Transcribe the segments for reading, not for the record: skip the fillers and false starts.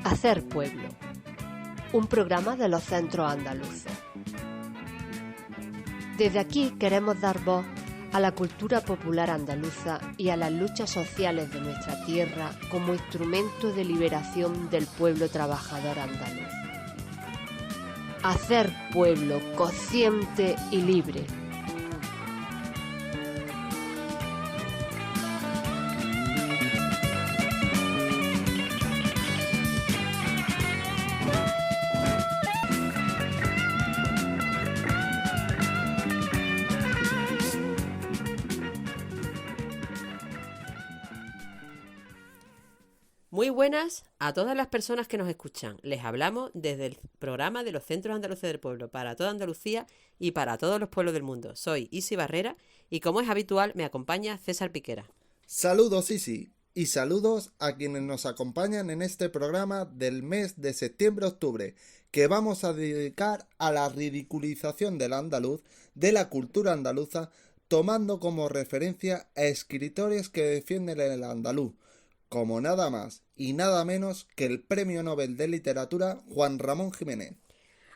Hacer pueblo, un programa de los centros andaluces. Desde aquí queremos dar voz a la cultura popular andaluza y a las luchas sociales de nuestra tierra como instrumento de liberación del pueblo trabajador andaluz. Hacer pueblo consciente y libre. Muy buenas a todas las personas que nos escuchan. Les hablamos desde el programa de los Centros Andaluces del Pueblo para toda Andalucía y para todos los pueblos del mundo. Soy Isi Barrera y, como es habitual, me acompaña César Piquera. Saludos, Isi, y saludos a quienes nos acompañan en este programa del mes de septiembre-octubre, que vamos a dedicar a la ridiculización del andaluz, de la cultura andaluza, tomando como referencia a escritores que defienden el andaluz, como nada más y nada menos que el Premio Nobel de Literatura Juan Ramón Jiménez.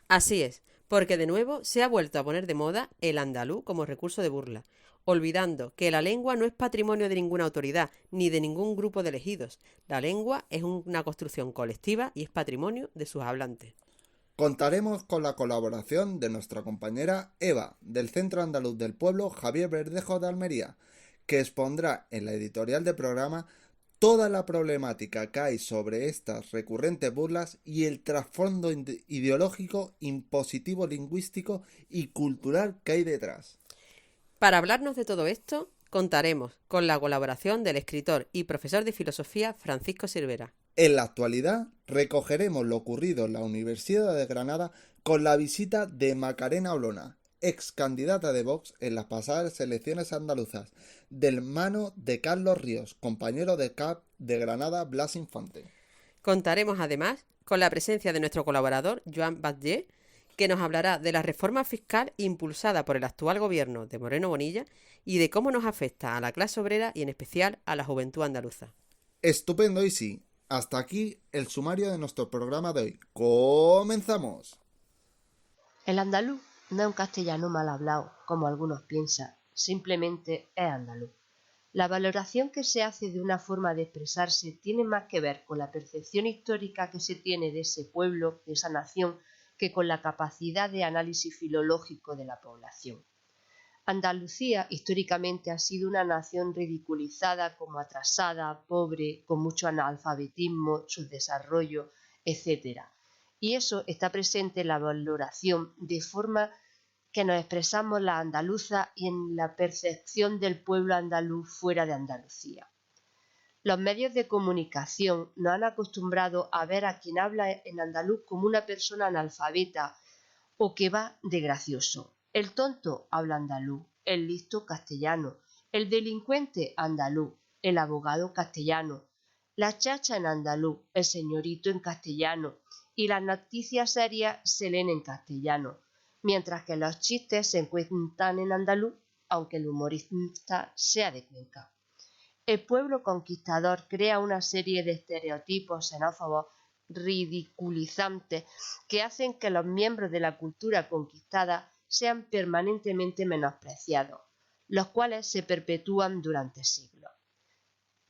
Así es, porque de nuevo se ha vuelto a poner de moda el andaluz como recurso de burla, olvidando que la lengua no es patrimonio de ninguna autoridad ni de ningún grupo de elegidos. La lengua es una construcción colectiva y es patrimonio de sus hablantes. Contaremos con la colaboración de nuestra compañera Eva, del Centro Andaluz del Pueblo Javier Verdejo de Almería, que expondrá en la editorial del programa toda la problemática que hay sobre estas recurrentes burlas y el trasfondo ideológico, impositivo, lingüístico y cultural que hay detrás. Para hablarnos de todo esto, contaremos con la colaboración del escritor y profesor de filosofía Francisco Cervera. En la actualidad, recogeremos lo ocurrido en la Universidad de Granada con la visita de Macarena Olona, ex candidata de Vox en las pasadas elecciones andaluzas, del mano de Carlos Ríos, compañero de CAP de Granada Blas Infante. Contaremos además con la presencia de nuestro colaborador Joan Batlle, que nos hablará de la reforma fiscal impulsada por el actual gobierno de Moreno Bonilla y de cómo nos afecta a la clase obrera y en especial a la juventud andaluza. Estupendo, Isi. Hasta aquí el sumario de nuestro programa de hoy. ¡Comenzamos! El andaluz no es un castellano mal hablado, como algunos piensan, simplemente es andaluz. La valoración que se hace de una forma de expresarse tiene más que ver con la percepción histórica que se tiene de ese pueblo, de esa nación, que con la capacidad de análisis filológico de la población. Andalucía históricamente ha sido una nación ridiculizada como atrasada, pobre, con mucho analfabetismo, subdesarrollo, etc. Y eso está presente en la valoración de forma que nos expresamos la andaluza y en la percepción del pueblo andaluz fuera de Andalucía. Los medios de comunicación nos han acostumbrado a ver a quien habla en andaluz como una persona analfabeta o que va de gracioso. El tonto habla andaluz, el listo castellano, el delincuente andaluz, el abogado castellano, la chacha en andaluz, el señorito en castellano y las noticias serias se leen en castellano, mientras que los chistes se cuentan en andaluz, aunque el humorista sea de Cuenca. El pueblo conquistador crea una serie de estereotipos xenófobos ridiculizantes que hacen que los miembros de la cultura conquistada sean permanentemente menospreciados, los cuales se perpetúan durante siglos.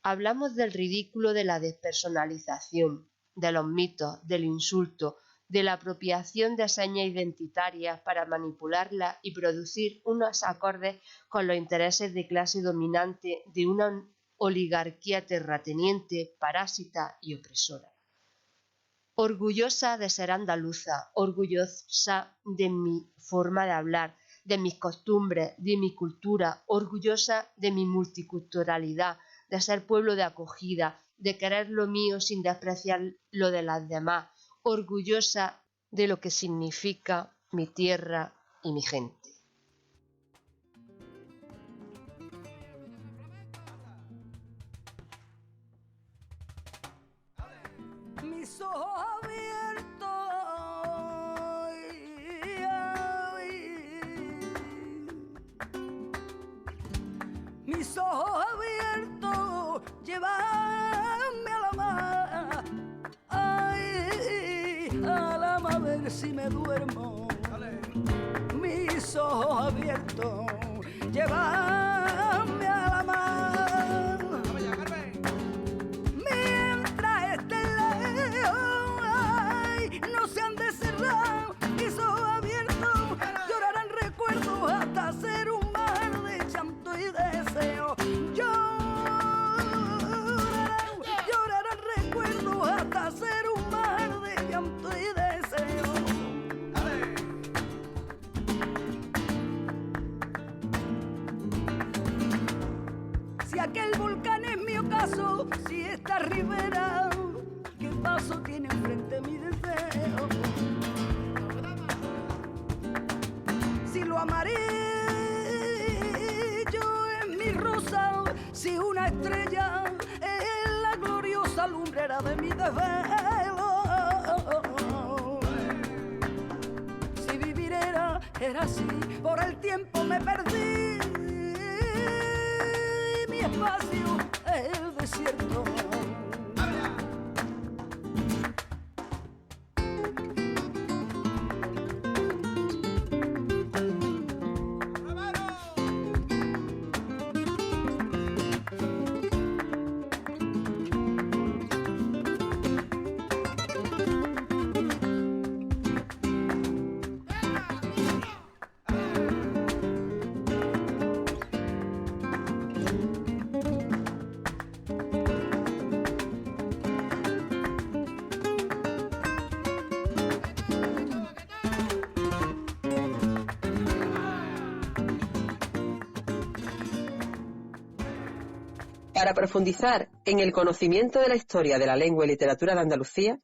Hablamos del ridículo de la despersonalización, de los mitos, del insulto, de la apropiación de señas identitarias para manipularlas y producir unos acordes con los intereses de clase dominante de una oligarquía terrateniente, parásita y opresora. Orgullosa de ser andaluza, orgullosa de mi forma de hablar, de mis costumbres, de mi cultura, orgullosa de mi multiculturalidad, de ser pueblo de acogida, de querer lo mío sin despreciar lo de las demás, orgullosa de lo que significa mi tierra y mi gente. Mis ojos abiertos, mis ojos abiertos, llévame a la mar, ay, a la mar a ver si me duermo. Mis ojos abiertos, llévame a la mar. Mientras esté lejos, ay, no se han de cerrar mis ojos abiertos, llorarán recuerdos hasta ser un mar de llanto y deseo. Llorarán recuerdos hasta ser un mar de llanto y deseo. Si aquel volcán es mi ocaso, si esta ribera, ¿qué paso tiene enfrente mi deseo? Si lo amarillo es mi rosa, si una estrella es la gloriosa lumbrera de mi desvelo. Si vivir era así, por el tiempo me perdí, mi espacio es el desierto. Para profundizar en el conocimiento de la historia de la lengua y literatura de Andalucía,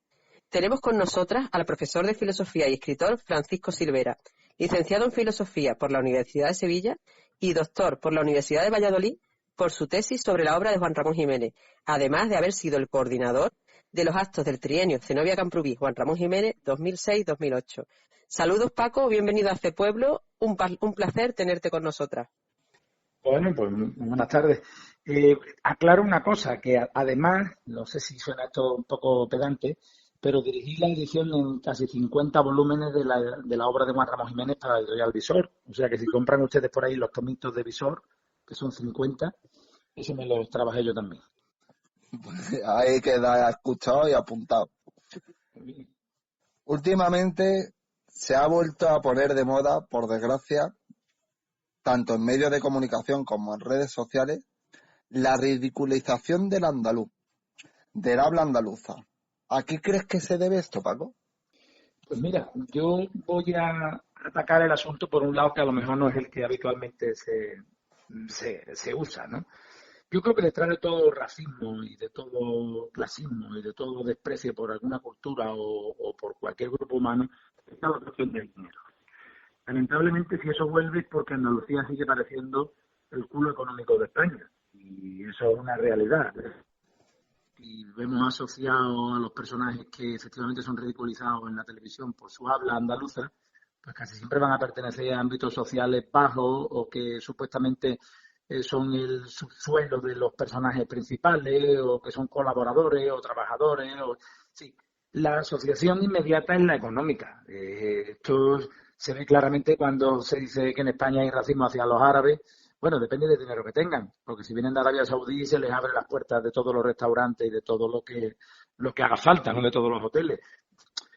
tenemos con nosotras al profesor de Filosofía y escritor Francisco Silvera, licenciado en Filosofía por la Universidad de Sevilla y doctor por la Universidad de Valladolid por su tesis sobre la obra de Juan Ramón Jiménez, además de haber sido el coordinador de los actos del trienio Zenobia Camprubí Juan Ramón Jiménez 2006-2008. Saludos, Paco, bienvenido a este pueblo, un placer tenerte con nosotras. Bueno, pues buenas tardes. Aclaro una cosa, que además, no sé si suena esto un poco pedante, pero dirigí la edición en casi 50 volúmenes de la obra de Juan Ramón Jiménez para la editorial Visor. O sea que si compran ustedes por ahí los tomitos de Visor, que son 50, eso me los trabajé yo también. Ahí queda escuchado y apuntado. Últimamente se ha vuelto a poner de moda, por desgracia, tanto en medios de comunicación como en redes sociales, la ridiculización del andaluz, del habla andaluza. ¿A qué crees que se debe esto, Paco? Pues mira, yo voy a atacar el asunto por un lado que a lo mejor no es el que habitualmente se usa, ¿no? Yo creo que detrás de todo racismo y de todo clasismo y de todo desprecio por alguna cultura o por cualquier grupo humano está la cuestión del dinero. Lamentablemente, si eso vuelve es porque Andalucía sigue pareciendo el culo económico de España. Y eso es una realidad. Y vemos asociados a los personajes que efectivamente son ridiculizados en la televisión por su habla andaluza, pues casi siempre van a pertenecer a ámbitos sociales bajos o que supuestamente son el subsuelo de los personajes principales o que son colaboradores o trabajadores. Sí. La asociación inmediata es la económica. Esto se ve claramente cuando se dice que en España hay racismo hacia los árabes. Bueno, depende del dinero que tengan, porque si vienen de Arabia Saudí se les abre las puertas de todos los restaurantes y de todo lo que haga falta, no de todos los hoteles.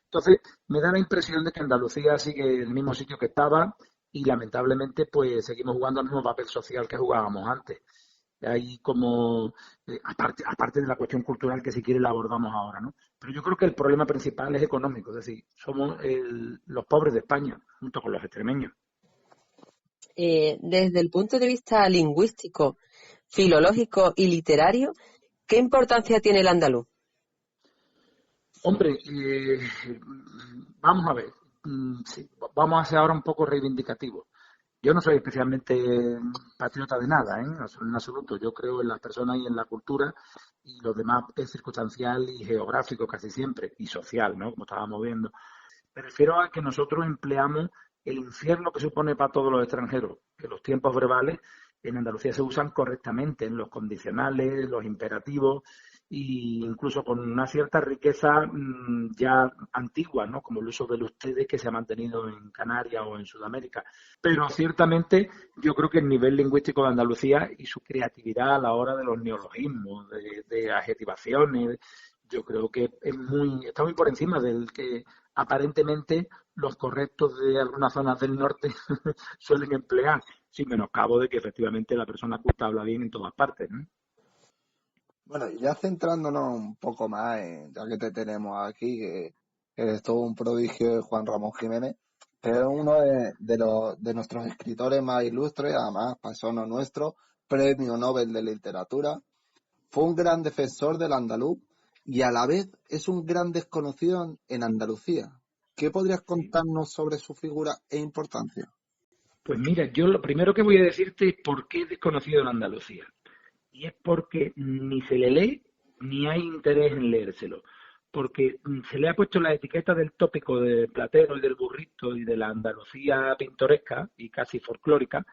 Entonces, me da la impresión de que Andalucía sigue en el mismo sitio que estaba y lamentablemente pues seguimos jugando el mismo papel social que jugábamos antes. Ahí como, aparte de la cuestión cultural que si quiere la abordamos ahora, ¿no? Pero yo creo que el problema principal es económico, es decir, somos los pobres de España, junto con los extremeños. Desde el punto de vista lingüístico, filológico y literario, ¿qué importancia tiene el andaluz? Hombre, vamos a ver, sí, vamos a ser ahora un poco reivindicativos. Yo no soy especialmente patriota de nada, en absoluto. Yo creo en las personas y en la cultura, y lo demás es circunstancial y geográfico casi siempre, y social, ¿no? Como estábamos viendo. Me refiero a que nosotros empleamos el infierno que supone para todos los extranjeros, que los tiempos verbales en Andalucía se usan correctamente, en los condicionales, los imperativos, e incluso con una cierta riqueza ya antigua, ¿no? Como el uso del ustedes que se ha mantenido en Canarias o en Sudamérica. Pero ciertamente yo creo que el nivel lingüístico de Andalucía y su creatividad a la hora de los neologismos, de adjetivaciones, yo creo que está muy por encima del que aparentemente los correctos de algunas zonas del norte suelen emplear, sin menoscabo de que efectivamente la persona culta habla bien en todas partes, ¿no? Bueno, y ya centrándonos un poco más, ya que te tenemos aquí, que eres todo un prodigio de Juan Ramón Jiménez, que es uno de nuestros escritores más ilustres, además paisano nuestro, premio Nobel de Literatura, fue un gran defensor del andaluz y a la vez es un gran desconocido en Andalucía. ¿Qué podrías contarnos sobre su figura e importancia? Pues mira, yo lo primero que voy a decirte es por qué es desconocido en Andalucía. Y es porque ni se le lee ni hay interés en leérselo. Porque se le ha puesto la etiqueta del tópico de Platero y del burrito y de la Andalucía pintoresca y casi folclórica,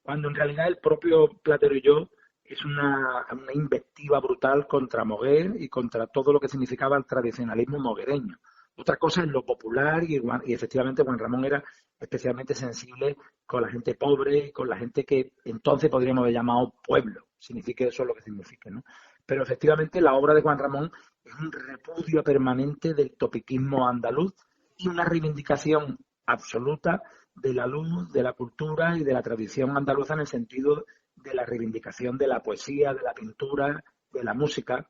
cuando en realidad el propio Platero y yo es una invectiva brutal contra Moguer y contra todo lo que significaba el tradicionalismo moguereño. Otra cosa es lo popular y efectivamente Juan Ramón era especialmente sensible con la gente pobre y con la gente que entonces podríamos haber llamado pueblo, signifique eso lo que signifique, ¿no? Pero efectivamente la obra de Juan Ramón es un repudio permanente del topiquismo andaluz y una reivindicación absoluta de la luz, de la cultura y de la tradición andaluza en el sentido de la reivindicación de la poesía, de la pintura, de la música.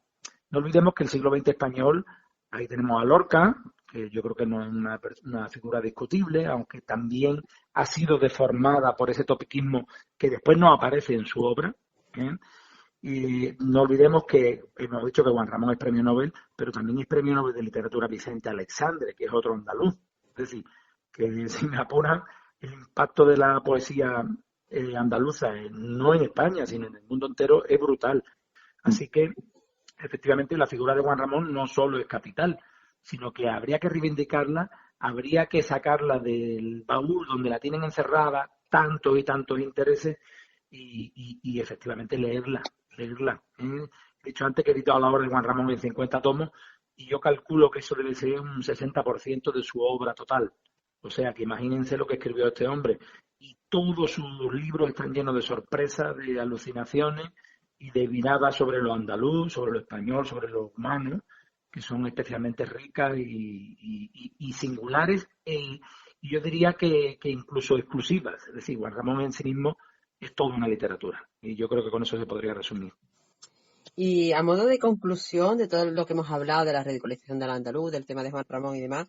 No olvidemos que el siglo XX español, ahí tenemos a Lorca, que yo creo que no es una figura discutible, aunque también ha sido deformada por ese topiquismo que después no aparece en su obra, ¿eh? Y no olvidemos que hemos dicho que Juan Ramón es premio Nobel, pero también es premio Nobel de Literatura Vicente Alexandre, que es otro andaluz. Es decir, que si me apuran, el impacto de la poesía andaluza, no en España, sino en el mundo entero, es brutal. Así que, efectivamente, la figura de Juan Ramón no solo es capital, sino que habría que reivindicarla, habría que sacarla del baúl donde la tienen encerrada tantos y tantos intereses y efectivamente leerla. He dicho antes que he editado la obra de Juan Ramón en 50 tomos y yo calculo que eso debe ser un 60% de su obra total. O sea, que imagínense lo que escribió este hombre. Y todos sus libros están llenos de sorpresas, de alucinaciones y de miradas sobre lo andaluz, sobre lo español, sobre lo humano, que son especialmente ricas y singulares y yo diría que incluso exclusivas. Es decir, Juan Ramón en sí mismo es toda una literatura y yo creo que con eso se podría resumir. Y a modo de conclusión de todo lo que hemos hablado de la ridiculización del andaluz, del tema de Juan Ramón y demás,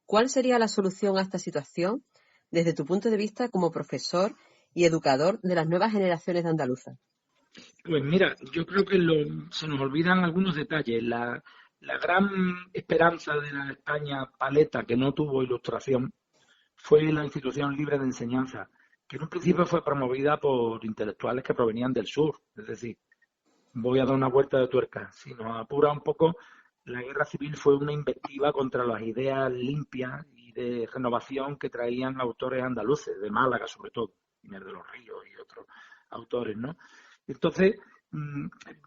¿cuál sería la solución a esta situación desde tu punto de vista como profesor y educador de las nuevas generaciones de andaluzas? Pues mira, yo creo que se nos olvidan algunos detalles. La gran esperanza de la España paleta que no tuvo ilustración fue la institución libre de enseñanza, que en un principio fue promovida por intelectuales que provenían del sur. Es decir, voy a dar una vuelta de tuerca. Si nos apura un poco, la guerra civil fue una invectiva contra las ideas limpias y de renovación que traían autores andaluces, de Málaga sobre todo, Inés de los Ríos y otros autores, ¿no? Entonces,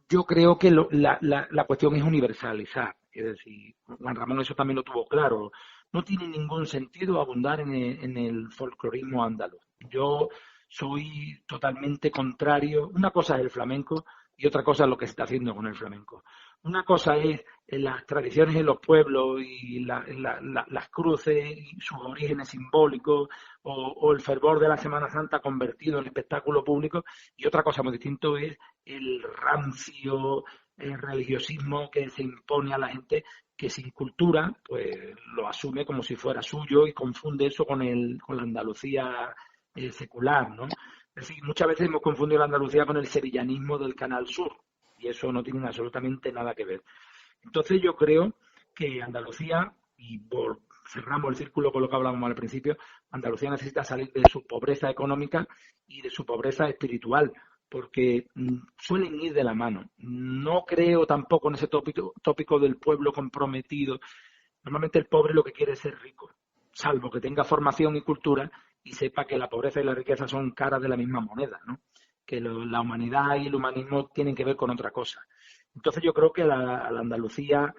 yo creo que la cuestión es universalizar. Es decir, Juan Ramón eso también lo tuvo claro. No tiene ningún sentido abundar en el folclorismo andaluz. Yo soy totalmente contrario. Una cosa es el flamenco y otra cosa es lo que se está haciendo con el flamenco. Una cosa es las tradiciones en los pueblos y las cruces y sus orígenes simbólicos o el fervor de la Semana Santa convertido en espectáculo público y otra cosa muy distinto es el rancio religiosismo que se impone a la gente que sin cultura pues lo asume como si fuera suyo y confunde eso con la Andalucía secular, ¿no? Es decir, muchas veces hemos confundido la Andalucía con el sevillanismo del Canal Sur. y eso no tiene absolutamente nada que ver. Entonces yo creo que Andalucía, y cerramos el círculo con lo que hablábamos al principio, Andalucía necesita salir de su pobreza económica y de su pobreza espiritual, porque suelen ir de la mano. No creo tampoco en ese tópico del pueblo comprometido. Normalmente el pobre lo que quiere es ser rico, salvo que tenga formación y cultura y sepa que la pobreza y la riqueza son caras de la misma moneda, ¿no? Que la humanidad y el humanismo tienen que ver con otra cosa. Entonces yo creo que la Andalucía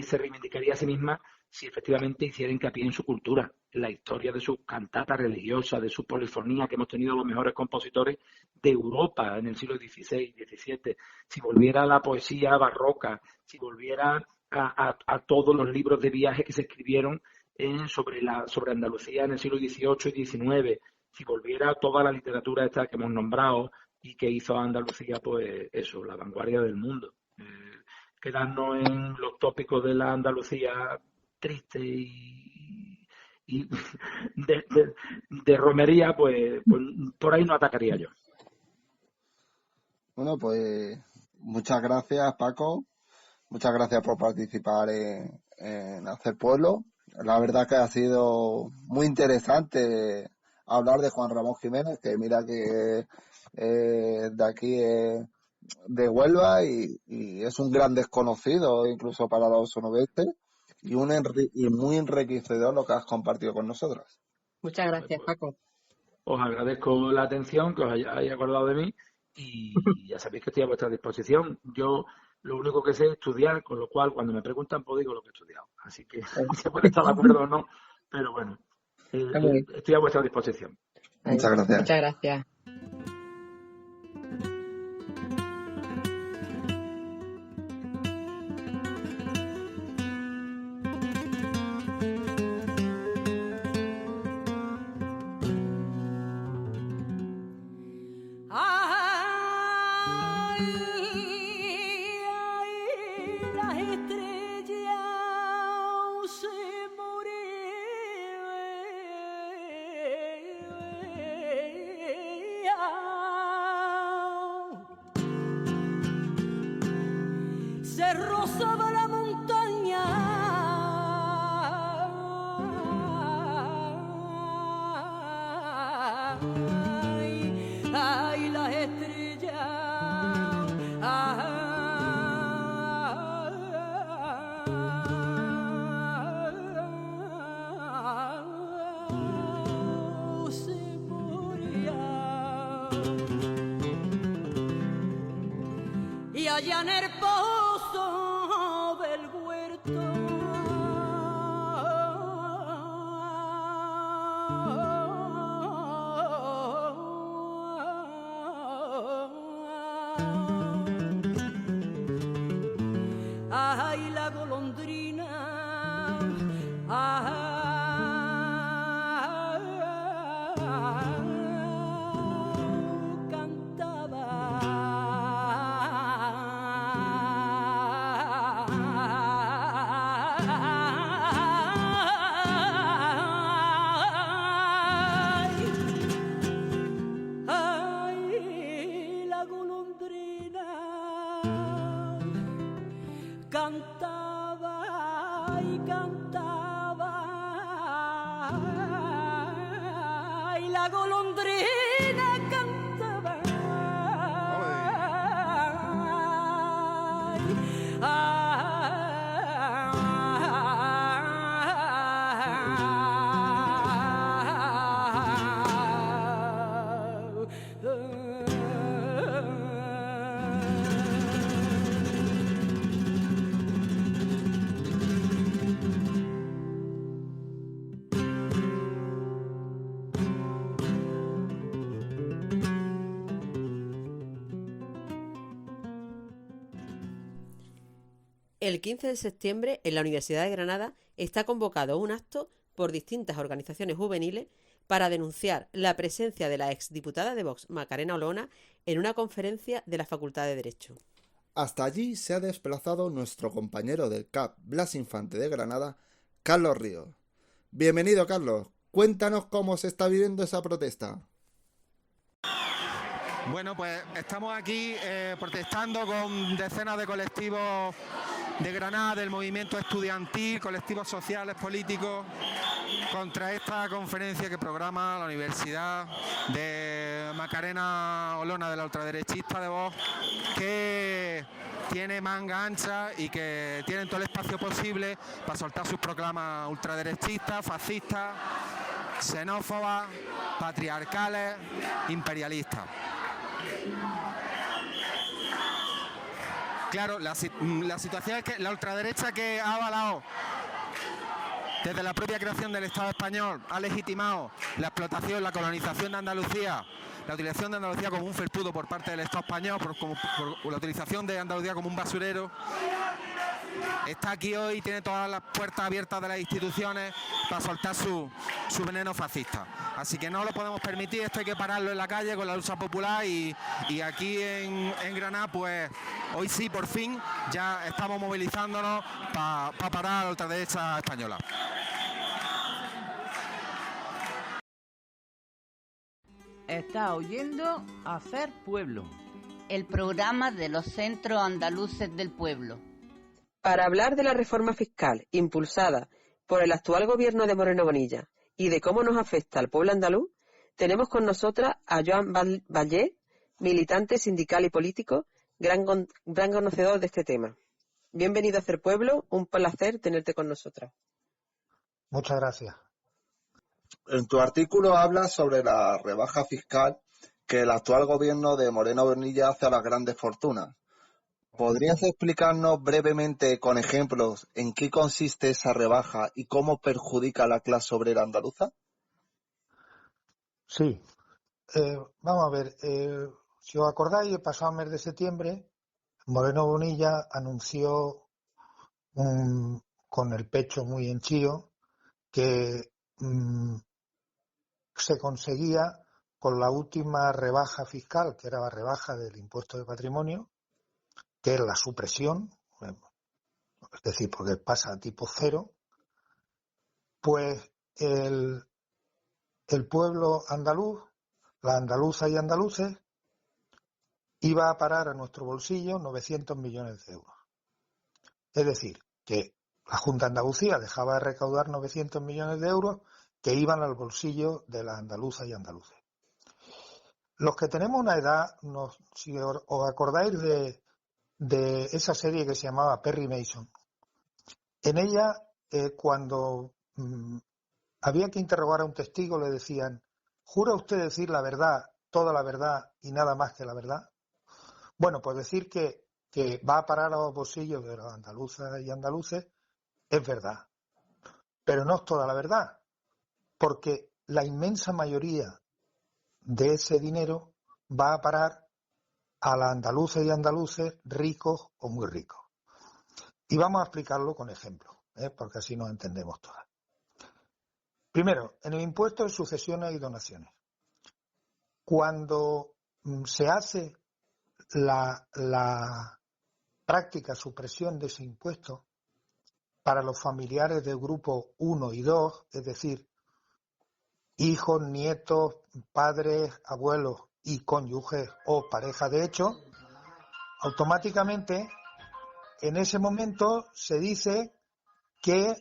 se reivindicaría a sí misma si efectivamente hiciera hincapié en su cultura, en la historia de sus cantatas religiosas, de su polifonía, que hemos tenido los mejores compositores de Europa en el siglo XVI, XVII, si volviera a la poesía barroca, si volviera a todos los libros de viaje que se escribieron sobre Andalucía en el siglo XVIII y XIX, si volviera a toda la literatura esta que hemos nombrado y que hizo a Andalucía, pues eso, la vanguardia del mundo. Quedarnos en los tópicos de la Andalucía triste y de romería, pues por ahí no atacaría yo. Bueno, pues muchas gracias, Paco. Muchas gracias por participar en Hacer Pueblo. La verdad que ha sido muy interesante hablar de Juan Ramón Jiménez, que mira que de aquí de Huelva y es un gran desconocido incluso para los sonovenses y muy enriquecedor lo que has compartido con nosotros. Muchas gracias, Paco. Os agradezco la atención, que os hayáis acordado de mí y ya sabéis que estoy a vuestra disposición. Yo lo único que sé es estudiar, con lo cual cuando me preguntan pues digo lo que he estudiado. Así que se puede estar de acuerdo o no, pero bueno, estoy a vuestra disposición. Muchas gracias. Muchas gracias. Se rozaba la montaña, ay, las estrellas, se moría. Y allá en el pozo del huerto ay, la golondrina cantaba y cantaba, y la golondrina cantaba, El 15 de septiembre, en la Universidad de Granada, está convocado un acto por distintas organizaciones juveniles para denunciar la presencia de la exdiputada de Vox, Macarena Olona, en una conferencia de la Facultad de Derecho. Hasta allí se ha desplazado nuestro compañero del CAP Blas Infante de Granada, Carlos Ríos. Bienvenido, Carlos. Cuéntanos cómo se está viviendo esa protesta. Bueno, pues estamos aquí protestando con decenas de colectivos de Granada, del movimiento estudiantil, colectivos sociales, políticos, contra esta conferencia que programa la Universidad de Macarena Olona, de la ultraderechista de Vox, que tiene manga ancha y que tienen todo el espacio posible para soltar sus proclamas ultraderechistas, fascistas, xenófobas, patriarcales, imperialistas. Claro, la situación es que la ultraderecha, que ha avalado desde la propia creación del Estado español, ha legitimado la explotación, la colonización de Andalucía, la utilización de Andalucía como un felpudo por parte del Estado español, por la utilización de Andalucía como un basurero, está aquí hoy y tiene todas las puertas abiertas de las instituciones para soltar su veneno fascista. Así que no lo podemos permitir, esto hay que pararlo en la calle con la lucha popular y aquí en Granada, pues hoy sí, por fin, ya estamos movilizándonos para parar a la ultraderecha española. Está oyendo Hacer Pueblo, el programa de los centros andaluces del pueblo. Para hablar de la reforma fiscal impulsada por el actual gobierno de Moreno Bonilla y de cómo nos afecta al pueblo andaluz, tenemos con nosotras a Joan Vallés, militante sindical y político, gran conocedor de este tema. Bienvenido a Hacer Pueblo, un placer tenerte con nosotras. Muchas gracias. En tu artículo hablas sobre la rebaja fiscal que el actual gobierno de Moreno Bonilla hace a las grandes fortunas. ¿Podrías explicarnos brevemente, con ejemplos, en qué consiste esa rebaja y cómo perjudica a la clase obrera andaluza? Sí. Vamos a ver. Si os acordáis, el pasado mes de septiembre, Moreno Bonilla anunció con el pecho muy henchido que se conseguía con la última rebaja fiscal, que era la rebaja del impuesto de patrimonio, que es la supresión, es decir, porque pasa a tipo cero, pues el pueblo andaluz, la andaluza y andaluces, iba a parar a nuestro bolsillo 900 millones de euros. Es decir, que la Junta de Andalucía dejaba de recaudar 900 millones de euros que iban al bolsillo de las andaluzas y andaluces. Los que tenemos una edad, si os acordáis de esa serie que se llamaba Perry Mason, en ella, cuando había que interrogar a un testigo, le decían: ¿jura usted decir la verdad, toda la verdad y nada más que la verdad? Bueno, pues decir que va a parar a los bolsillos de los andaluzas y andaluces es verdad, pero no es toda la verdad, porque la inmensa mayoría de ese dinero va a parar a las andaluzas y andaluces ricos o muy ricos. Y vamos a explicarlo con ejemplos, porque así nos entendemos todas. Primero, en el impuesto de sucesiones y donaciones. Cuando se hace la práctica supresión de ese impuesto para los familiares del grupo 1 y 2, es decir, hijos, nietos, padres, abuelos y cónyuges o pareja de hecho, automáticamente en ese momento se dice que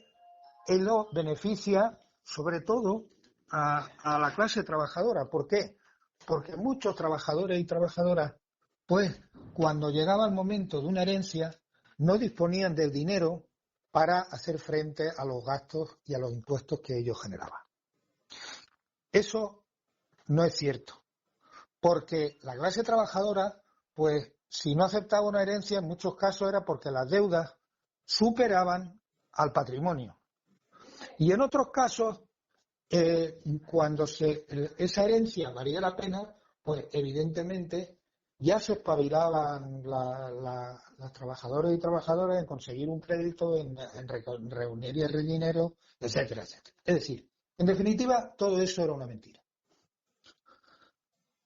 ello beneficia sobre todo a la clase trabajadora. ¿Por qué? Porque muchos trabajadores y trabajadoras, pues cuando llegaba el momento de una herencia, no disponían del dinero para hacer frente a los gastos y a los impuestos que ellos generaban. Eso no es cierto, porque la clase trabajadora, pues si no aceptaba una herencia, en muchos casos era porque las deudas superaban al patrimonio. Y en otros casos, cuando esa herencia valía la pena, pues evidentemente ya se espabilaban las trabajadoras y trabajadoras en conseguir un crédito, en reunir el dinero, etcétera, etcétera. Es decir, en definitiva, todo eso era una mentira.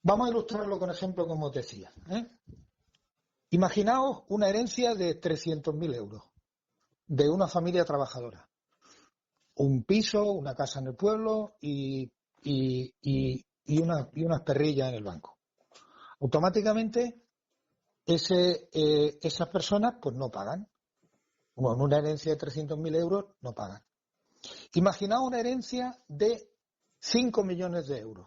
Vamos a ilustrarlo con ejemplo, como os decía. Imaginaos una herencia de 300.000 euros de una familia trabajadora. Un piso, una casa en el pueblo y unas perrillas en el banco. Automáticamente esas personas pues no pagan. Con una herencia de 300.000 euros no pagan. Imaginaos una herencia de 5 millones de euros.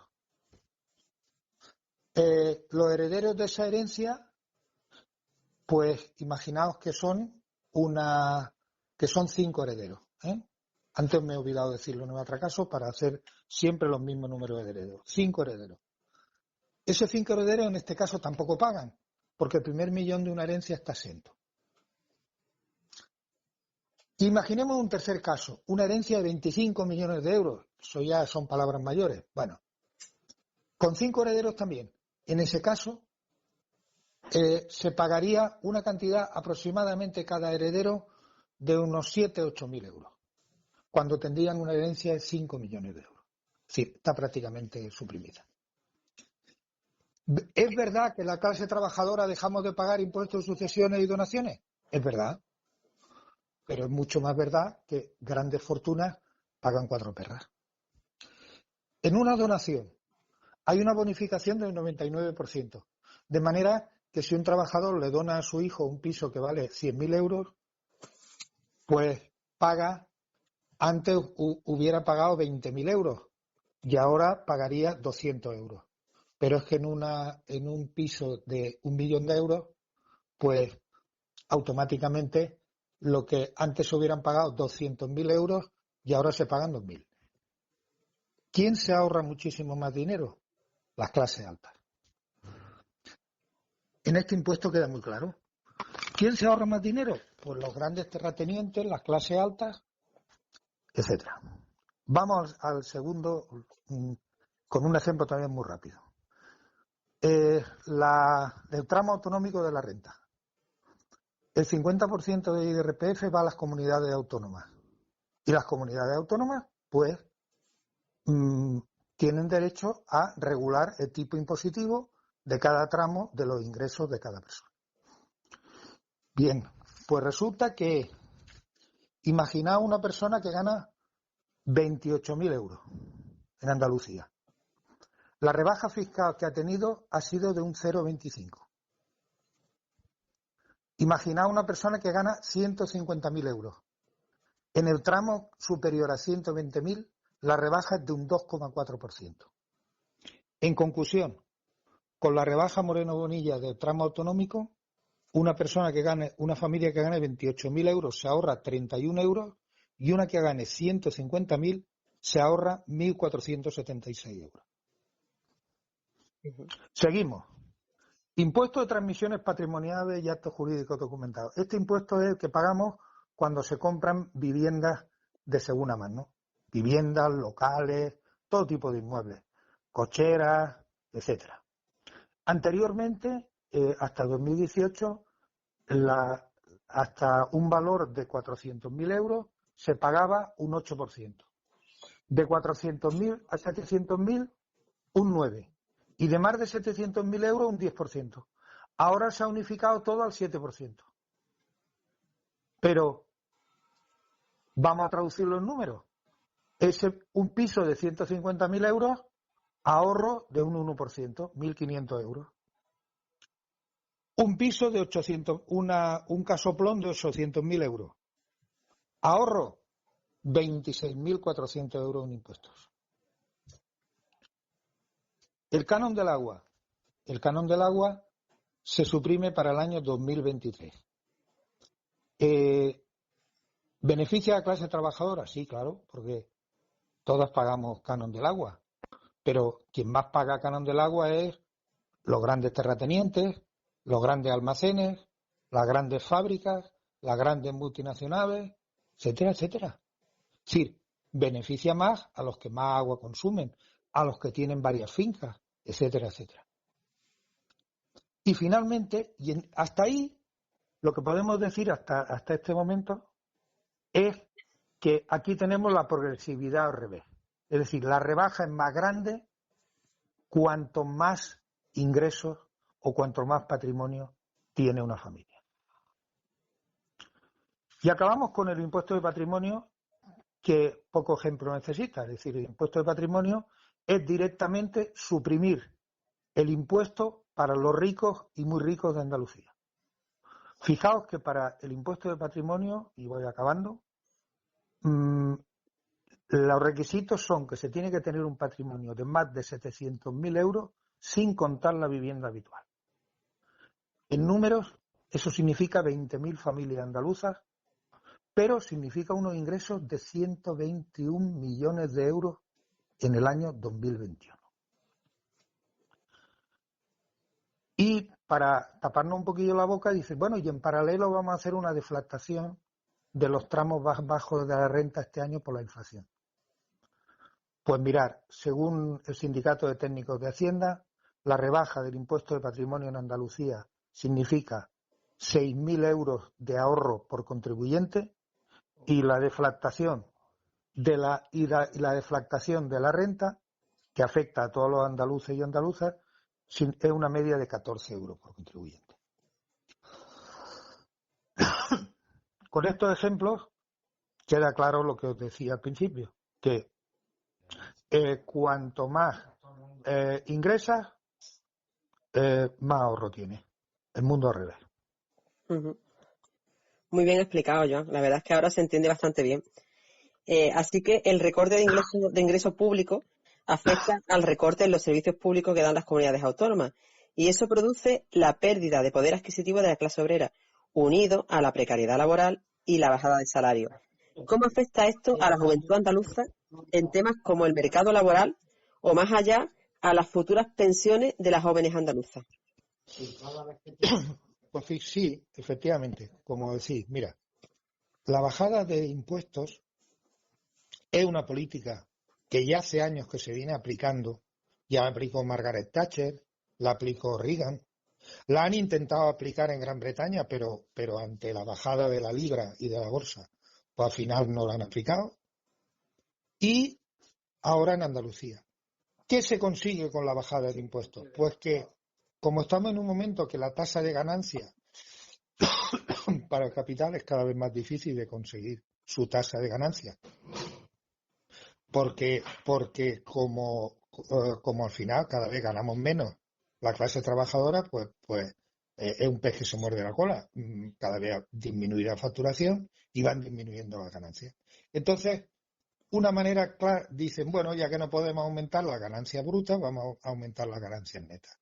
Los herederos de esa herencia, pues imaginaos que son 5 herederos. Antes me he olvidado decirlo en otro caso para hacer siempre los mismos números de herederos. 5 herederos. Esos 5 herederos en este caso tampoco pagan, porque el primer millón de una herencia está exento. Imaginemos un tercer caso, una herencia de 25 millones de euros. Eso ya son palabras mayores. Bueno, con 5 herederos también. En ese caso, se pagaría una cantidad aproximadamente cada heredero de unos 7.000 o 8.000 euros, cuando tendrían una herencia de 5 millones de euros. Sí, está prácticamente suprimida. ¿Es verdad que la clase trabajadora dejamos de pagar impuestos de sucesiones y donaciones? Es verdad. Pero es mucho más verdad que grandes fortunas pagan 4 perras. En una donación hay una bonificación del 99%. De manera que si un trabajador le dona a su hijo un piso que vale 100.000 euros, pues paga, antes hubiera pagado 20.000 euros y ahora pagaría 200 euros. Pero es que en un piso de 1 millón de euros, pues automáticamente lo que antes hubieran pagado 200.000 euros y ahora se pagan 2.000. ¿Quién se ahorra muchísimo más dinero? Las clases altas. En este impuesto queda muy claro. ¿Quién se ahorra más dinero? Pues los grandes terratenientes, las clases altas, etcétera. Vamos al segundo con un ejemplo también muy rápido. El tramo autonómico de la renta. El 50% de IRPF va a las comunidades autónomas. Y las comunidades autónomas, pues, tienen derecho a regular el tipo impositivo de cada tramo de los ingresos de cada persona. Bien, pues resulta que imaginaos una persona que gana 28.000 euros en Andalucía. La rebaja fiscal que ha tenido ha sido de un 0,25. Imaginaos una persona que gana 150.000 euros. En el tramo superior a 120.000, la rebaja es de un 2,4%. En conclusión, con la rebaja Moreno Bonilla del tramo autonómico, una familia que gane 28.000 euros se ahorra 31 euros y una que gane 150.000 se ahorra 1.476 euros. Seguimos. Impuesto de transmisiones patrimoniales y actos jurídicos documentados. Este impuesto es el que pagamos cuando se compran viviendas de segunda mano. Viviendas, locales, todo tipo de inmuebles, cocheras, etcétera. Anteriormente, hasta 2018, hasta un valor de 400.000 euros se pagaba un 8%. De 400.000 a 700.000, un 9%. Y de más de 700.000 euros, un 10%. Ahora se ha unificado todo al 7%. Pero, vamos a traducirlo en números. Un piso de 150.000 euros, ahorro de un 1%, 1.500 euros. Un piso de 800, un casoplón de 800.000 euros. Ahorro 26.400 euros en impuestos. El canon del agua. El canon del agua se suprime para el año 2023. ¿Beneficia a la clase trabajadora? Sí, claro, porque todas pagamos canon del agua. Pero quien más paga canon del agua es los grandes terratenientes, los grandes almacenes, las grandes fábricas, las grandes multinacionales, etcétera, etcétera. Es decir, beneficia más a los que más agua consumen, a los que tienen varias fincas, etcétera, etcétera. Y finalmente, hasta ahí, lo que podemos decir hasta este momento es que aquí tenemos la progresividad al revés. Es decir, la rebaja es más grande cuanto más ingresos o cuanto más patrimonio tiene una familia. Y acabamos con el impuesto de patrimonio, que poco ejemplo necesita. Es decir, el impuesto de patrimonio es directamente suprimir el impuesto para los ricos y muy ricos de Andalucía. Fijaos que para el impuesto de patrimonio, y voy acabando, los requisitos son que se tiene que tener un patrimonio de más de 700.000 euros sin contar la vivienda habitual. En números, eso significa 20.000 familias andaluzas, pero significa unos ingresos de 121 millones de euros en el año 2021. Y para taparnos un poquillo la boca, dicen, bueno, y en paralelo vamos a hacer una deflactación de los tramos bajos de la renta este año por la inflación. Pues mirar, según el Sindicato de Técnicos de Hacienda, la rebaja del impuesto de patrimonio en Andalucía significa 6.000 euros de ahorro por contribuyente y la deflactación de la deflactación de la renta, que afecta a todos los andaluces y andaluzas, es una media de 14 euros por contribuyente. Con estos ejemplos queda claro lo que os decía al principio, que cuanto más ingresas, más ahorro tienes. El mundo al revés. Ujú. Muy bien explicado, Joan. La verdad es que ahora se entiende bastante bien. Así que el recorte de ingresos públicos afecta al recorte en los servicios públicos que dan las comunidades autónomas. Y eso produce la pérdida de poder adquisitivo de la clase obrera, unido a la precariedad laboral y la bajada de salario. ¿Cómo afecta esto a la juventud andaluza en temas como el mercado laboral o más allá a las futuras pensiones de las jóvenes andaluzas? Pues sí, efectivamente, como decís, mira, la bajada de impuestos es una política que ya hace años que se viene aplicando. Ya la aplicó Margaret Thatcher, la aplicó Reagan, la han intentado aplicar en Gran Bretaña, pero ante la bajada de la libra y de la bolsa, pues al final no la han aplicado. Y ahora en Andalucía. ¿Qué se consigue con la bajada de impuestos? Pues que, como estamos en un momento que la tasa de ganancia para el capital es cada vez más difícil de conseguir su tasa de ganancia, porque como al final cada vez ganamos menos la clase trabajadora, pues es un pez que se muerde la cola. Cada vez disminuirá la facturación y van disminuyendo las ganancias. Entonces, una manera clara, dicen, bueno, ya que no podemos aumentar las ganancias brutas, vamos a aumentar las ganancias netas.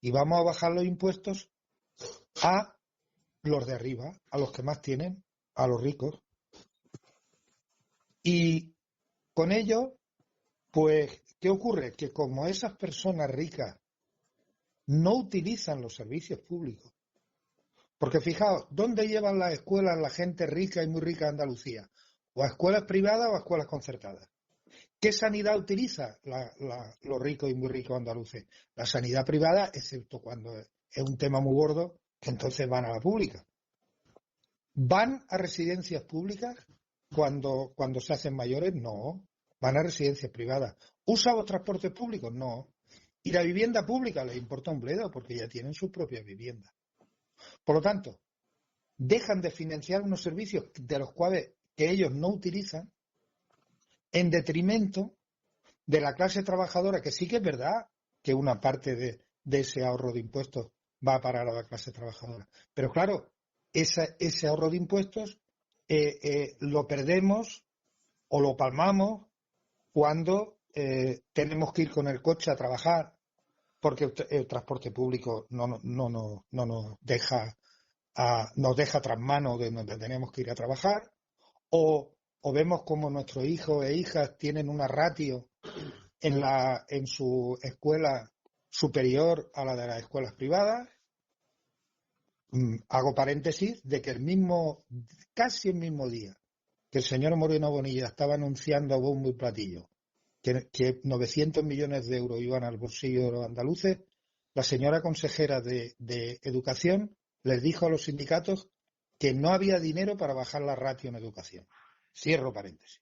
Y vamos a bajar los impuestos a los de arriba, a los que más tienen, a los ricos. Y con ello, pues, ¿qué ocurre? Que como esas personas ricas no utilizan los servicios públicos, porque fijaos, ¿dónde llevan las escuelas la gente rica y muy rica de Andalucía? O a escuelas privadas o a escuelas concertadas. ¿Qué sanidad utiliza los ricos y muy ricos andaluces? La sanidad privada, excepto cuando es un tema muy gordo, que entonces van a la pública. ¿Van a residencias públicas cuando se hacen mayores? No. Van a residencias privadas. ¿Usan los transportes públicos? No. Y la vivienda pública les importa un bledo porque ya tienen sus propias viviendas. Por lo tanto, dejan de financiar unos servicios de los cuales que ellos no utilizan en detrimento de la clase trabajadora, que sí que es verdad que una parte de ese ahorro de impuestos va a parar a la clase trabajadora. Pero claro, ese ahorro de impuestos lo perdemos o lo palmamos cuando tenemos que ir con el coche a trabajar porque el transporte público no nos deja tras mano de donde tenemos que ir a trabajar, o vemos como nuestros hijos e hijas tienen una ratio en su escuela superior a la de las escuelas privadas. Hago paréntesis de que casi el mismo día que el señor Moreno Bonilla estaba anunciando a bombo y platillo que 900 millones de euros iban al bolsillo de los andaluces, la señora consejera de Educación les dijo a los sindicatos que no había dinero para bajar la ratio en educación. Cierro paréntesis.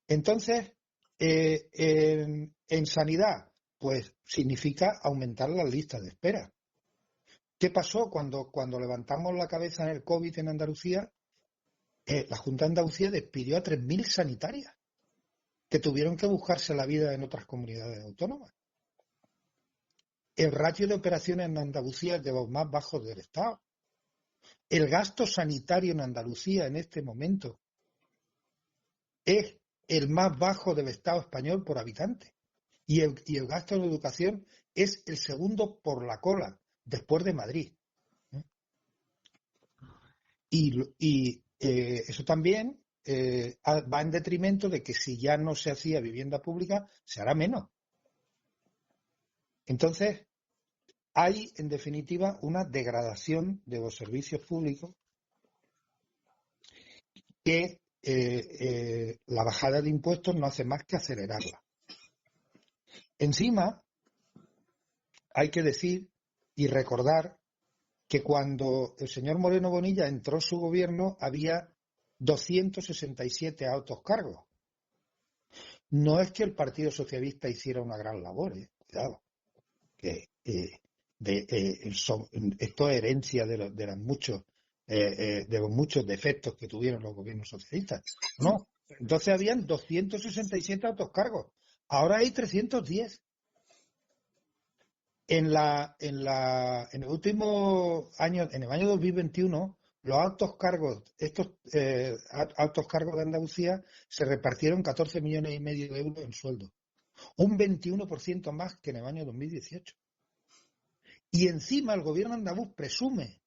Entonces, en sanidad, pues significa aumentar las listas de espera. ¿Qué pasó cuando levantamos la cabeza en el COVID en Andalucía? La Junta de Andalucía despidió a 3.000 sanitarias que tuvieron que buscarse la vida en otras comunidades autónomas. El ratio de operaciones en Andalucía es de los más bajos del Estado. El gasto sanitario en Andalucía en este momento es el más bajo del Estado español por habitante. Y el gasto en educación es el segundo por la cola, después de Madrid. Y eso también va en detrimento de que si ya no se hacía vivienda pública, se hará menos. Entonces, hay, en definitiva, una degradación de los servicios públicos que la bajada de impuestos no hace más que acelerarla. Encima, hay que decir y recordar que cuando el señor Moreno Bonilla entró su gobierno había 267 altos cargos. No es que el Partido Socialista hiciera una gran labor, cuidado, que esto es herencia de los muchos defectos que tuvieron los gobiernos socialistas. No, entonces habían 267 altos cargos, ahora hay 310. En el último año, en el año 2021, los altos cargos, altos cargos de Andalucía se repartieron 14,5 millones de euros en sueldo, un 21% más que en el año 2018. Y encima el gobierno andaluz presume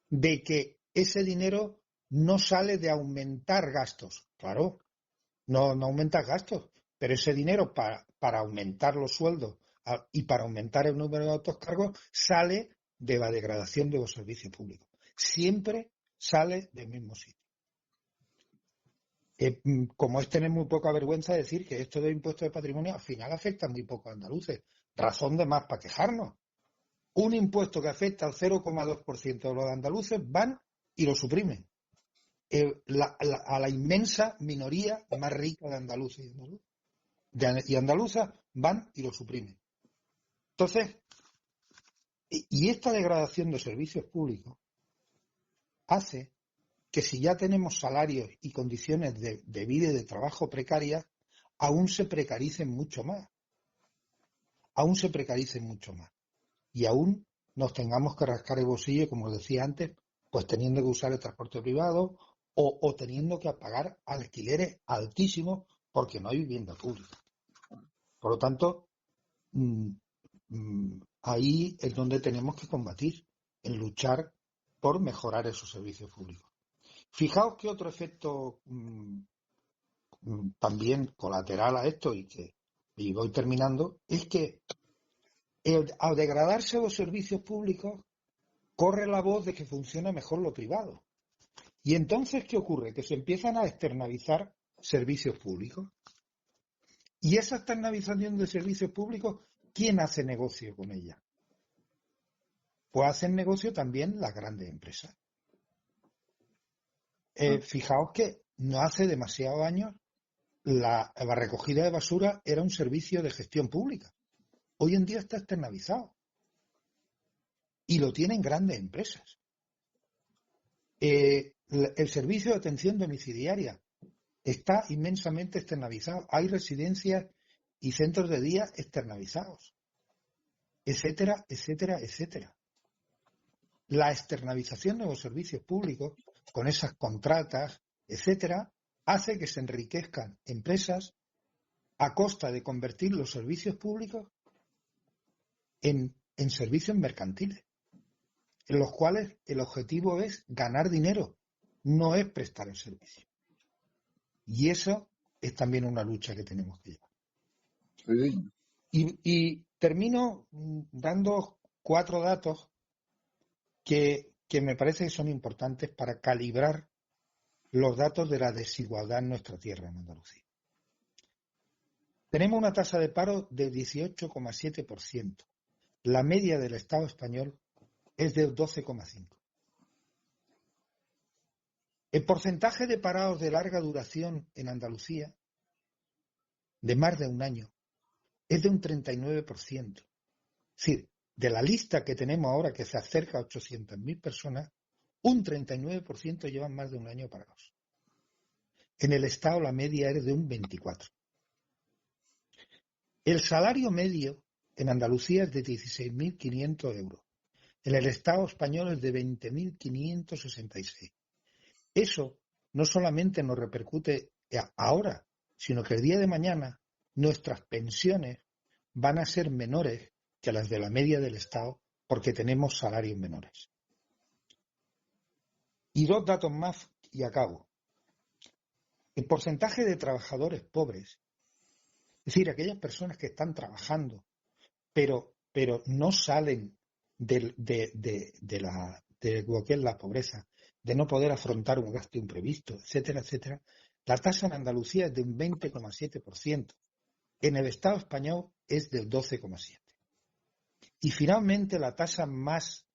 de que ese dinero no sale de aumentar gastos. Claro, no aumentas gastos, pero ese dinero para aumentar los sueldos y para aumentar el número de altos cargos sale de la degradación de los servicios públicos. Siempre sale del mismo sitio. Como es tener muy poca vergüenza decir que esto de impuestos de patrimonio al final afecta muy poco a andaluces. Razón de más para quejarnos. Un impuesto que afecta al 0,2% de los andaluces van y lo suprimen. A la inmensa minoría más rica de andaluces y andaluzas van y lo suprimen. Entonces, y esta degradación de servicios públicos hace que si ya tenemos salarios y condiciones de vida y de trabajo precarias, aún se precaricen mucho más. Y aún nos tengamos que rascar el bolsillo, como decía antes, pues teniendo que usar el transporte privado o teniendo que pagar alquileres altísimos porque no hay vivienda pública. Por lo tanto, ahí es donde tenemos que combatir, en luchar por mejorar esos servicios públicos. Fijaos que otro efecto también colateral a esto, y voy terminando, es que al degradarse los servicios públicos, corre la voz de que funciona mejor lo privado. Y entonces, ¿qué ocurre? Que se empiezan a externalizar servicios públicos. Y esa externalización de servicios públicos, ¿quién hace negocio con ella? Pues hacen negocio también las grandes empresas. Fijaos que no hace demasiados años la recogida de basura era un servicio de gestión pública. Hoy en día está externalizado. Y lo tienen grandes empresas. El servicio de atención domiciliaria está inmensamente externalizado. Hay residencias y centros de día externalizados, etcétera, etcétera, etcétera. La externalización de los servicios públicos, con esas contratas, etcétera, hace que se enriquezcan empresas a costa de convertir los servicios públicos en servicios mercantiles, en los cuales el objetivo es ganar dinero, no es prestar el servicio. Y eso es también una lucha que tenemos que llevar. Sí. Y termino dando 4 datos que me parece que son importantes para calibrar los datos de la desigualdad en nuestra tierra, en Andalucía. Tenemos una tasa de paro de 18,7%. La media del Estado español es del 12,5%. El porcentaje de parados de larga duración en Andalucía, de más de un año, es de un 39%. Es decir, de la lista que tenemos ahora, que se acerca a 800.000 personas, un 39% llevan más de un año parados. En el Estado la media es de un 24%. El salario medio en Andalucía es de 16.500 euros. En el Estado español es de 20.566. Eso no solamente nos repercute ahora, sino que el día de mañana nuestras pensiones van a ser menores que las de la media del Estado porque tenemos salarios menores. Y 2 datos más y acabo. El porcentaje de trabajadores pobres, es decir, aquellas personas que están trabajando, pero no salen de lo que es la pobreza, de no poder afrontar un gasto imprevisto, etcétera, etcétera, la tasa en Andalucía es de un 20,7%. En el Estado español es del 12,7%. Y finalmente la tasa más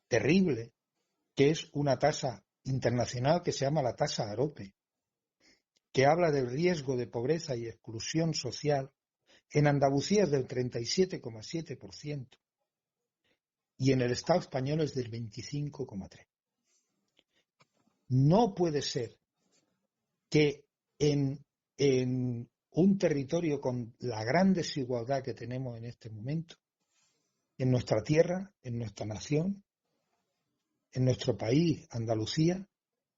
terrible, que es una tasa internacional que se llama la tasa AROPE, que habla del riesgo de pobreza y exclusión social, en Andalucía es del 37,7% y en el Estado español es del 25,3%. No puede ser que en un territorio con la gran desigualdad que tenemos en este momento, en nuestra tierra, en nuestra nación, en nuestro país, Andalucía,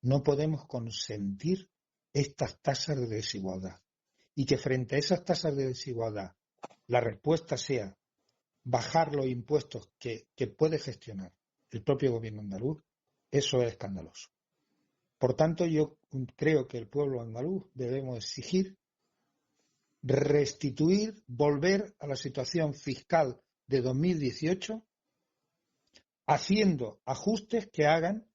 no podemos consentir estas tasas de desigualdad. Y que frente a esas tasas de desigualdad la respuesta sea bajar los impuestos que puede gestionar el propio gobierno andaluz, eso es escandaloso. Por tanto, yo creo que el pueblo andaluz debemos exigir restituir, volver a la situación fiscal de 2018, haciendo ajustes que hagan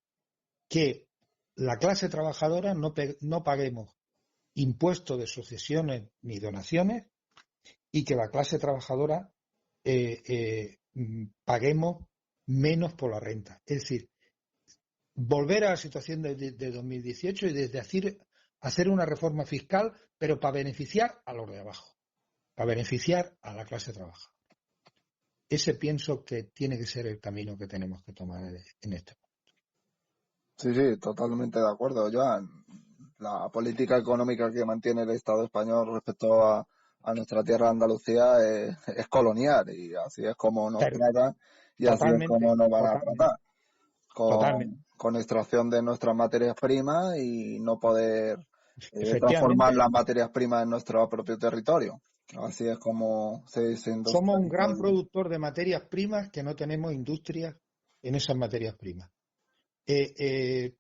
que la clase trabajadora no paguemos impuestos de sucesiones ni donaciones y que la clase trabajadora paguemos menos por la renta. Es decir, volver a la situación de 2018 y desde hacer una reforma fiscal, pero para beneficiar a los de abajo, para beneficiar a la clase trabajadora. Ese pienso que tiene que ser el camino que tenemos que tomar en este momento. Sí, totalmente de acuerdo, Joan. La política económica que mantiene el Estado español respecto a nuestra tierra Andalucía es colonial y así es como nos tratan y así es como nos van a tratar. Con extracción de nuestras materias primas y no poder transformar las materias primas en nuestro propio territorio. Así es como se somos un gran productor de materias primas que no tenemos industrias en esas materias primas.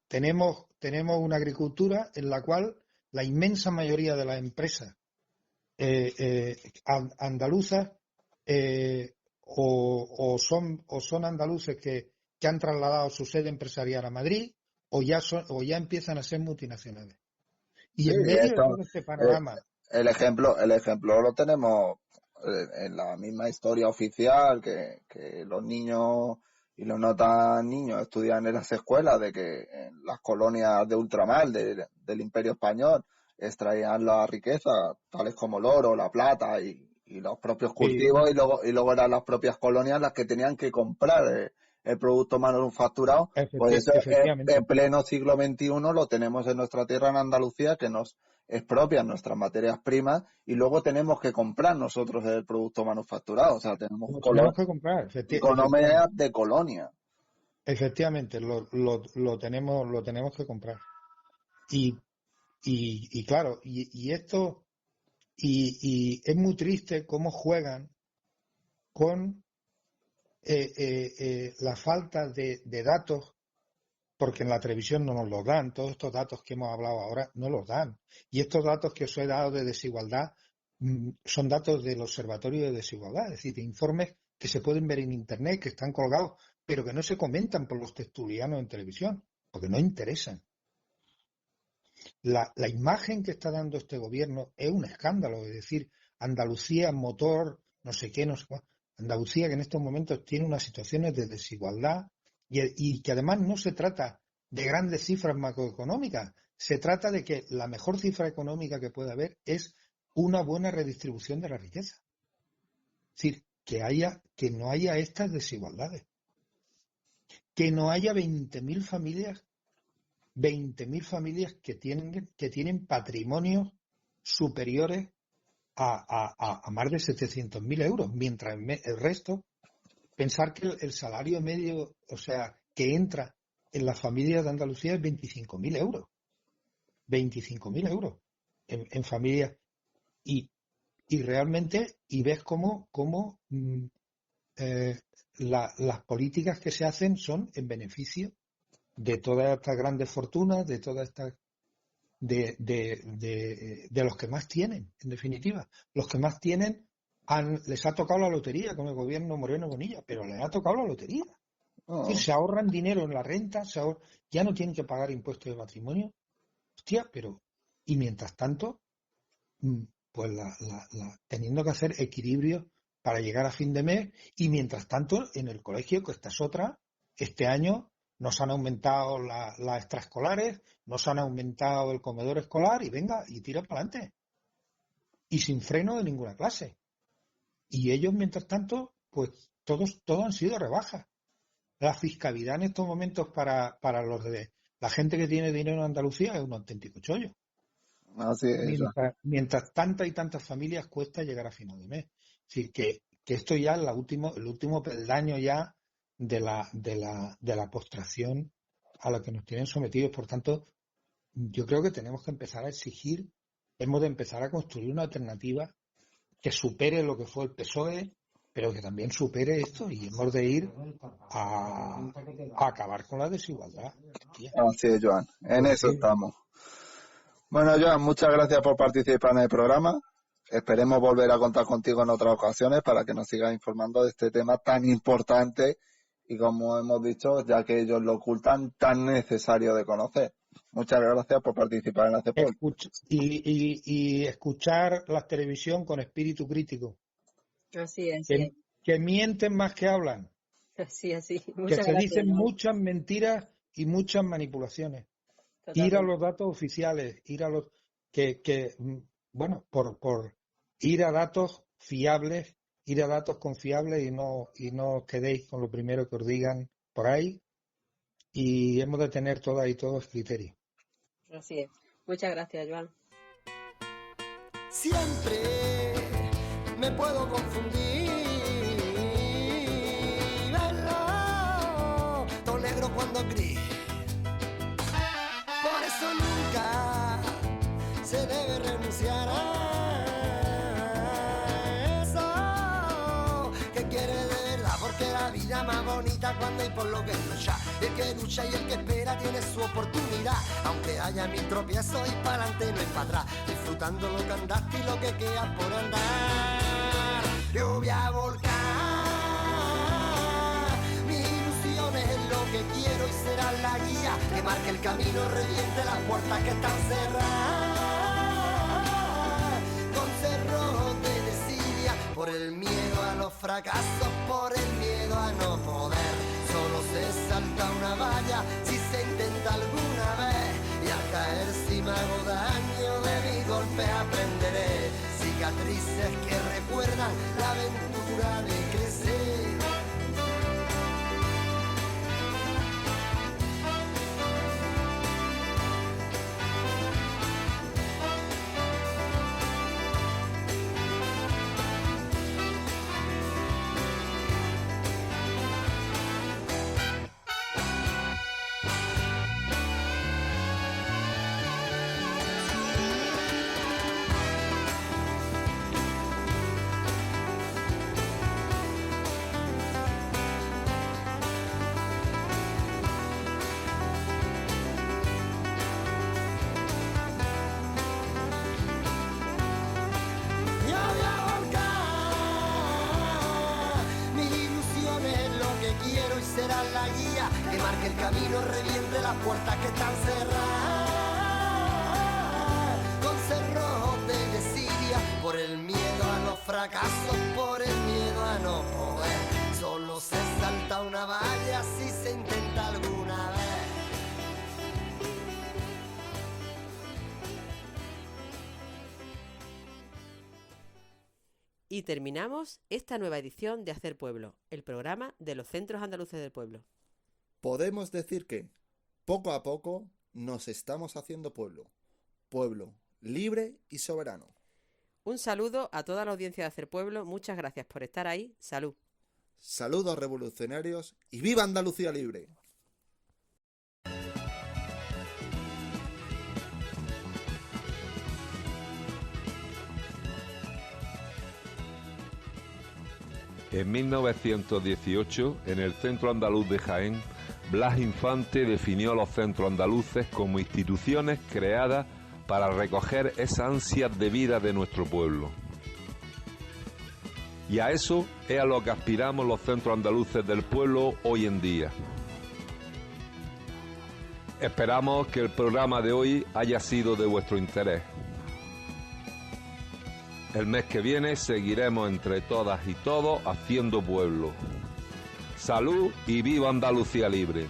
Tenemos una agricultura en la cual la inmensa mayoría de las empresas andaluzas o son andaluces que han trasladado su sede empresarial a Madrid o ya empiezan a ser multinacionales. Y en medio de todo este panorama... El ejemplo lo tenemos en la misma historia oficial que los niños y los no tan niños estudian en las escuelas de que en las colonias de ultramar del Imperio Español extraían la riqueza, tales como el oro, la plata y los propios cultivos, y luego eran las propias colonias las que tenían que comprar el producto manufacturado. Pues eso en pleno siglo XXI lo tenemos en nuestra tierra, en Andalucía, que nos expropian nuestras materias primas y luego tenemos que comprar nosotros el producto manufacturado. O sea, tenemos que comprar, economía de colonia. Efectivamente, lo tenemos que comprar. Y claro, y esto, y es muy triste cómo juegan con la falta de datos, porque en la televisión no nos los dan. Todos estos datos que hemos hablado ahora no los dan. Y estos datos que os he dado de desigualdad son datos del Observatorio de Desigualdad, es decir, de informes que se pueden ver en Internet, que están colgados, pero que no se comentan por los tertulianos en televisión, porque no interesan. La imagen que está dando este gobierno es un escándalo, es decir, Andalucía, motor, no sé qué, no sé cuál. Andalucía que en estos momentos tiene unas situaciones de desigualdad y que además no se trata de grandes cifras macroeconómicas, se trata de que la mejor cifra económica que puede haber es una buena redistribución de la riqueza. Es decir, que no haya estas desigualdades, que no haya 20.000 familias que tienen patrimonios superiores a más de 700.000 euros, mientras el resto, pensar que el salario medio, o sea, que entra en las familias de Andalucía es 25.000 euros. 25.000 euros en familias. Y realmente, y ves cómo las políticas que se hacen son en beneficio de todas estas grandes fortunas, de todas estas de los que más tienen, en definitiva. Los que más tienen les ha tocado la lotería con el gobierno Moreno Bonilla, pero les ha tocado la lotería. Es decir, se ahorran dinero en la renta, ya no tienen que pagar impuestos de patrimonio. Hostia, pero y mientras tanto, pues teniendo que hacer equilibrios para llegar a fin de mes, y mientras tanto en el colegio, que esta es otra, este año nos han aumentado las extraescolares, nos han aumentado el comedor escolar y venga, y tira para adelante. Y sin freno de ninguna clase. Y ellos, mientras tanto, pues todos han sido rebajas. La fiscalidad en estos momentos para los de la gente que tiene dinero en Andalucía es un auténtico chollo. Así es. Mientras tantas y tantas familias cuesta llegar a final de mes. Es decir, que esto ya es el último peldaño ya de la postración a la que nos tienen sometidos. Por tanto, yo creo que tenemos que empezar a exigir, hemos de empezar a construir una alternativa que supere lo que fue el PSOE, pero que también supere esto, y hemos de ir a acabar con la desigualdad. Tía. Así es, Joan. En eso estamos. Bueno, Joan, muchas gracias por participar en el programa. Esperemos volver a contar contigo en otras ocasiones para que nos sigas informando de este tema tan importante y, como hemos dicho, ya que ellos lo ocultan, tan necesario de conocer. Muchas gracias por participar en la CEPOL. Y escuchar la televisión con espíritu crítico. Así es. Que mienten más que hablan. Así. Que se dicen muchas mentiras y muchas manipulaciones. Totalmente. Ir a los datos oficiales, ir a los por ir a datos fiables, ir a datos confiables y no os quedéis con lo primero que os digan por ahí, y hemos de tener todas y todos criterios. Así es. Muchas gracias, Joan. Siempre me puedo confundir, verlo todo negro cuando gris. Por eso nunca se debe renunciar a eso que quiere de verdad, porque la vida más bonita cuando hay por lo que luchar. El que lucha y el que espera tiene su oportunidad, aunque haya mil tropiezos y para adelante no es para atrás, disfrutando lo que andaste y lo que queda por andar. Yo voy a volcar mis ilusiones en lo que quiero y será la guía que marque el camino, reviente las puertas que están cerradas con cerrojos de desidia, por el miedo a los fracasos, por el miedo a no poder. Solo se salta una valla si se intenta alguna vez, y al caer si me hago daño de mis golpes aprenderé cicatrices que recuerdan la aventura de crecer. Será la guía que marque el camino, reviente las puertas que están cerradas con cerrojos de desidia, por el miedo a los fracasos, por el miedo a no poder. Solo se salta una valla si se intenta alguna vez. Y terminamos esta nueva edición de Hacer Pueblo, el programa de los Centros Andaluces del Pueblo. Podemos decir que, poco a poco, nos estamos haciendo pueblo. Pueblo libre y soberano. Un saludo a toda la audiencia de Hacer Pueblo, muchas gracias por estar ahí, salud. Saludos revolucionarios y ¡viva Andalucía libre! En 1918, en el Centro Andaluz de Jaén, Blas Infante definió a los centros andaluces como instituciones creadas para recoger esa ansia de vida de nuestro pueblo. Y a eso es a lo que aspiramos los centros andaluces del pueblo hoy en día. Esperamos que el programa de hoy haya sido de vuestro interés. El mes que viene seguiremos entre todas y todos haciendo pueblo. Salud y viva Andalucía libre.